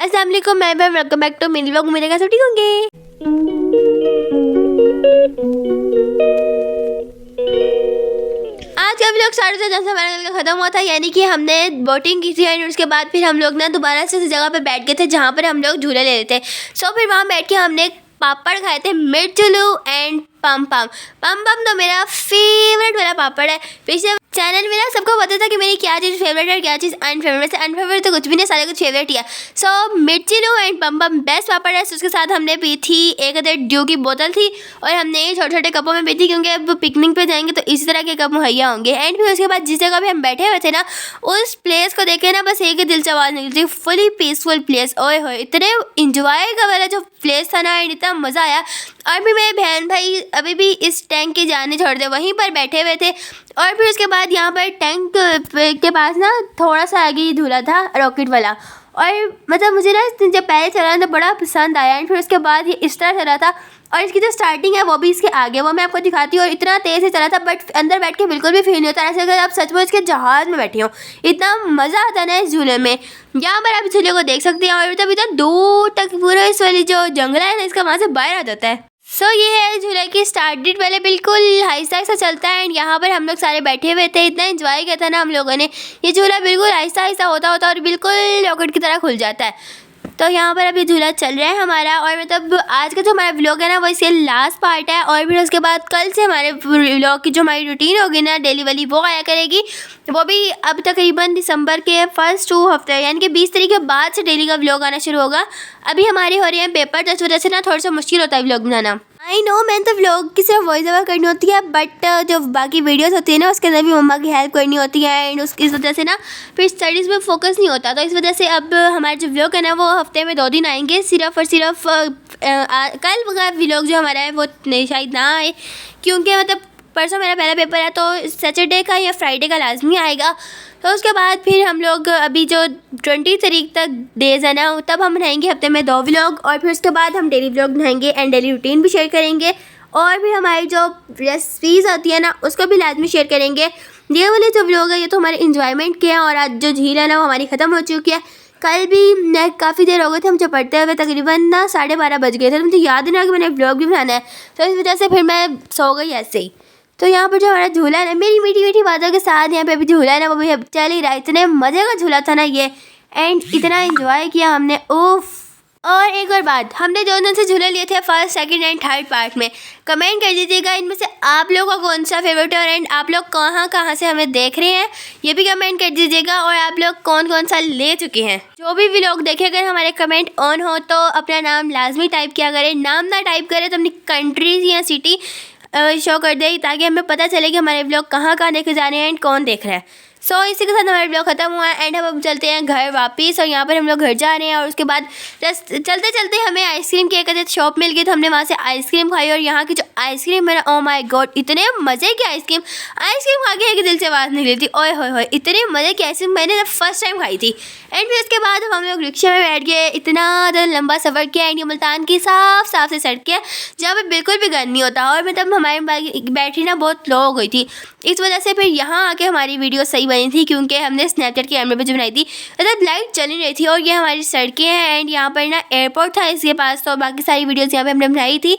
अस्सलाम वालेकुम, मैं welcome back to mini vlog. मेरे कैसे ठीक होंगे। आज का व्लॉग स्टार्ट होता है जब से हमारा कल का खत्म हुआ था, यानी कि हमने बोटिंग की थी एंड उसके बाद फिर हम लोग ना दोबारा से उस जगह पे बैठ गए थे जहाँ पर हम लोग झूले ले रहे थे। सो फिर वहाँ बैठ के हमने पापड़ खाए थे, मिर्चुलू एंड पम पम। पम पम तो मेरा फेवरेट वाला पापड़ है। पिछले चैनल में ना सबको पता था कि मेरी क्या चीज़ फेवरेट है और क्या चीज़ अनफेवरेट है। अनफेवरेट तो कुछ भी नहीं, सारे कुछ फेवरेट ही है। सो मिर्चुलू एंड पम पम बेस्ट पापड़ है। उसके साथ हमने पी थी एक ड्यू की बोतल थी और हमने छोटे छोटे कपों में पी थी, क्योंकि अब पिकनिक पे जाएंगे तो इसी तरह के कप मुहैया होंगे। एंड फिर उसके बाद जिस जगह पे हम बैठे हुए थे ना, उस प्लेस को देख के ना बस एक ही दिल से आवाज़ निकली थी, फुली पीसफुल प्लेस। ओए होए, इतने इंजॉय का वाला जो प्लेस था ना एंड इतना मज़ा आया। और फिर मेरे बहन भाई अभी भी इस टैंक के जाने छोड़ दे वहीं पर बैठे हुए थे। और फिर उसके बाद यहाँ पर टैंक के पास ना थोड़ा सा आगे ही झूला था रॉकेट वाला, और मतलब मुझे ना जब पहले चला तो बड़ा पसंद आया। एंड फिर उसके बाद ये इस तरह चला था और इसकी जो स्टार्टिंग है वो भी इसके आगे, वो मैं आपको दिखाती हूँ। और इतना तेज़ से चला था बट अंदर बैठ के बिल्कुल भी फील नहीं होता, ऐसे अगर आप सचमुच के जहाज़ में बैठे हो। इतना मज़ा आता है ना इस झूले में। यहाँ पर आप इस झूले को देख सकते हैं और तब इतना दूर तक पूरा इस वाली जो जंगला है ना इसका वहाँ से बाहर आ जाता है। सो ये है झूले की स्टार्ट डेट। पहले बिल्कुल आहिस्ता आहिस्ता चलता है एंड यहाँ पर हम लोग सारे बैठे हुए थे। इतना एंजॉय किया था ना हम लोगों ने। ये झूला बिल्कुल आहिस्ता आहिस्ता होता और बिल्कुल रॉकेट की तरह खुल जाता है। तो यहाँ पर अभी झूला चल रहा है हमारा। और मतलब आज का जो हमारा व्लॉग है ना वो इसके लास्ट पार्ट है। और फिर उसके बाद कल से हमारे व्लॉग की जो हमारी रूटीन होगी ना डेली वाली, वो आया करेगी। वो भी अब तकरीबन दिसंबर के फर्स्ट 2 हफ्ते यानी कि 20 तारीख के बाद से डेली का व्लॉग आना शुरू होगा। अभी हमारे हो रहे हैं पेपर, तो इस वजह से ना थोड़ा सा मुश्किल होता है व्लॉग बनाना। आई नो, मैंने तो व्लॉग की सिर्फ वॉइस ओवर करनी होती है, बट जो बाकी वीडियोस होती है ना उसके अंदर भी मम्मा की हेल्प करनी होती है एंड इस वजह से ना फिर स्टडीज़ में फोकस नहीं होता। तो इस वजह से अब हमारे जो व्लॉग है ना वो हफ्ते में 2 दिन आएंगे सिर्फ और सिर्फ। कल का व्लॉग जो हमारा है वो शायद ना आए, क्योंकि मतलब परसों मेरा पहला पेपर है, तो सैटरडे का या फ्राइडे का लाजमी आएगा। तो उसके बाद फिर हम लोग अभी जो 20 तारीख तक डेज़ है ना तब हम बनाएंगे हफ्ते में 2 व्लॉग। और फिर उसके बाद हम डेली व्लॉग बनाएंगे एंड डेली रूटीन भी शेयर करेंगे। और भी हमारी जो रेसिपीज़ आती है ना उसको भी लाजमी शेयर करेंगे। ये वाले जो व्लॉग है ये तो हमारे इंजॉयमेंट के हैं। और आज जो झील है ना वो हमारी ख़त्म हो चुकी है। कल भी काफ़ी देर हो गए थे हम जब पढ़ते हुए, तकरीबन ना 12:30 बज गए थे। तो मुझे याद नहीं रहा कि मैंने व्लॉग भी बनाना है, तो इस वजह से फिर मैं सो गई ऐसे ही। तो यहाँ पर जो हमारा झूला है ना, मेरी मीठी मीठी बातों के साथ यहाँ पे अभी झूला है ना वो भी अब चल ही रहा है। इतने मज़े का झूला था ना ये, एंड इतना एंजॉय किया हमने, उफ। और एक और बात, हमने जो दिन से झूले लिए थे first, second and third part में, कमेंट कर दीजिएगा इनमें से आप लोगों का कौन सा फेवरेट है। और एंड आप लोग कहाँ कहाँ से हमें देख रहे हैं ये भी कमेंट कर दीजिएगा। और आप लोग कौन कौन सा ले चुके हैं। जो भी व्लॉग देखे, अगर हमारे कमेंट ऑन हो तो अपना नाम लाजमी टाइप किया करें। नाम ना टाइप करें तो अपनी कंट्रीज या सिटी शो कर दे, ताकि हमें पता चले कि हमारे व्लॉग कहाँ कहाँ देखे जा रहे हैं एंड कौन देख रहा है। सो इसी के साथ हमारा व्लॉग खत्म हुआ है एंड हम अब चलते हैं घर वापस। और यहाँ पर हम लोग घर जा रहे हैं और उसके बाद चलते चलते हमें आइसक्रीम की एक शॉप मिल गई, तो हमने वहाँ से आइसक्रीम खाई। और यहाँ की जो आइसक्रीम है ना, ओ माय गॉड, इतने मज़े की आइसक्रीम खा के एक दिल से आवाज़ निकली थी। ओए होए होए, इतने मज़े की आइसक्रीम मैंने फर्स्ट टाइम खाई थी। एंड फिर उसके बाद हम लोग रिक्शे में बैठ गए, इतना ज़्यादा लंबा सफ़र किया। एंड ये मुल्तान की साफ साफ से सड़क है जहाँ पर बिल्कुल भी गर्म नहीं होता। और मतलब हमारी बैटरी ना बहुत लो हो गई थी, इस वजह से फिर यहाँ आके हमारी वीडियो सही बनी थी, क्योंकि हमने स्नैपचैट के कैमरे पे जो बनाई थी मतलब लाइट चल नहीं रही थी। और ये हमारी सड़कें हैं एंड यहाँ पर ना एयरपोर्ट था इसके पास, तो बाकी सारी वीडियोस यहाँ पे हमने बनाई थी।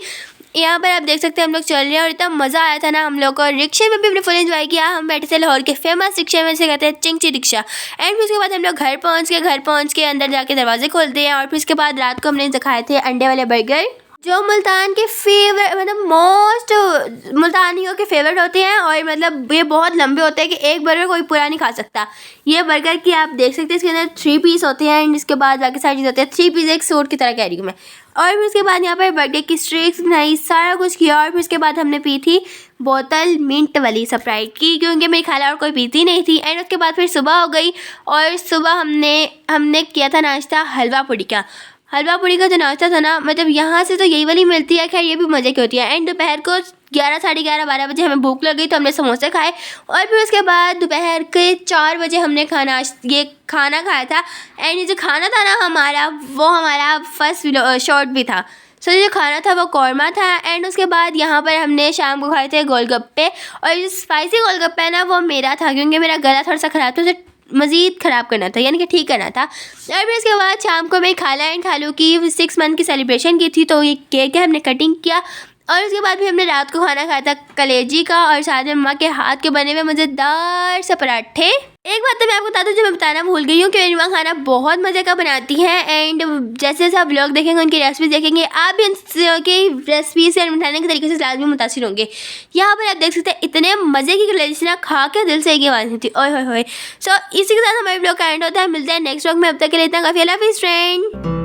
यहाँ पर आप देख सकते हैं हम लोग चल रहे हैं और इतना मज़ा आया था ना हम लोग को। रिक्शे में भी हमने फुल एंजॉय किया। हम बैठे थे लाहौर के फेमस रिक्शे में से कहते हैं चिंगची रिक्शा। एंड फिर उसके बाद हम लोग घर पहुँच के अंदर जाके दरवाजे खोलते हैं। और फिर उसके बाद रात को हमने खाए थे अंडे वाले बर्गर, जो मुल्तान के फेवरेट मतलब मोस्ट मुल्तानियों के फेवरेट होते हैं। और मतलब ये बहुत लंबे होते हैं कि एक बर्गर कोई पूरा नहीं खा सकता। ये बर्गर की आप देख सकते हैं इसके अंदर 3 पीस होते हैं एंड इसके बाद बाकी सारी चीज़ होती है। 3 पीस एक सूट की तरह कह रही हूँ मैं। और फिर उसके बाद यहाँ पर बर्थडे की स्ट्रिक्स बनाई, सारा कुछ किया। और फिर उसके बाद हमने पी थी बोतल मिंट वाली स्प्राइट की, क्योंकि मेरी खाला और कोई पीती नहीं थी। एंड उसके बाद फिर सुबह हो गई और सुबह हमने किया था नाश्ता हलवा पूड़ी का। हलवा पूड़ी का जो नाश्ता था ना, मतलब यहाँ से तो यही वाली मिलती है, खैर ये भी मज़े की होती है। एंड दोपहर को 11, साढ़े 11, 12 बजे हमें भूख लग गई तो हमने समोसे खाए। और फिर उसके बाद दोपहर के 4 बजे हमने ये खाना खाया था। एंड ये जो खाना था ना हमारा, वो हमारा फर्स्ट शॉर्ट भी था। सो जो खाना था वो कौरमा था। एंड उसके बाद यहाँ पर हमने शाम को खाए थे गोलगप्पे। और जो स्पाइसी गोलगप्पे है ना वो मेरा था, क्योंकि मेरा गला थोड़ा सा ख़राब था, मज़ीद ख़राब करना था, यानी कि ठीक करना था। और फिर उसके बाद शाम को मैं खाला एंड खालू की 6 मंथ की सेलिब्रेशन की थी, तो ये केक है हमने कटिंग किया। और उसके बाद भी हमने रात को खाना खाया था कलेजी का, और साथ में मम्मा के हाथ के बने हुए मज़ेदार से पराठे। एक बात तो मैं आपको बता दूं जो मैं बताना भूल गई हूँ कि मेरी माँ खाना बहुत मज़े का बनाती हैं। एंड जैसे जैसे आप व्लॉग देखेंगे उनकी रेसिपीज देखेंगे, आप भी उनकी रेसिपी से बनाने के तरीके से लाजमी मुतासिर होंगे। यहाँ पर आप देख सकते हैं इतने मज़े की कलेजी ना खा के दिल से एक आवाज़ थी, ओए होए होए। सो इसी के साथ हमारे व्लॉग का एंड होता है। मिलते हैं नेक्स्ट व्लॉग में, अब तक के लिए इतना काफ़ी। अल्लाह हाफिज़ फ्रेंड।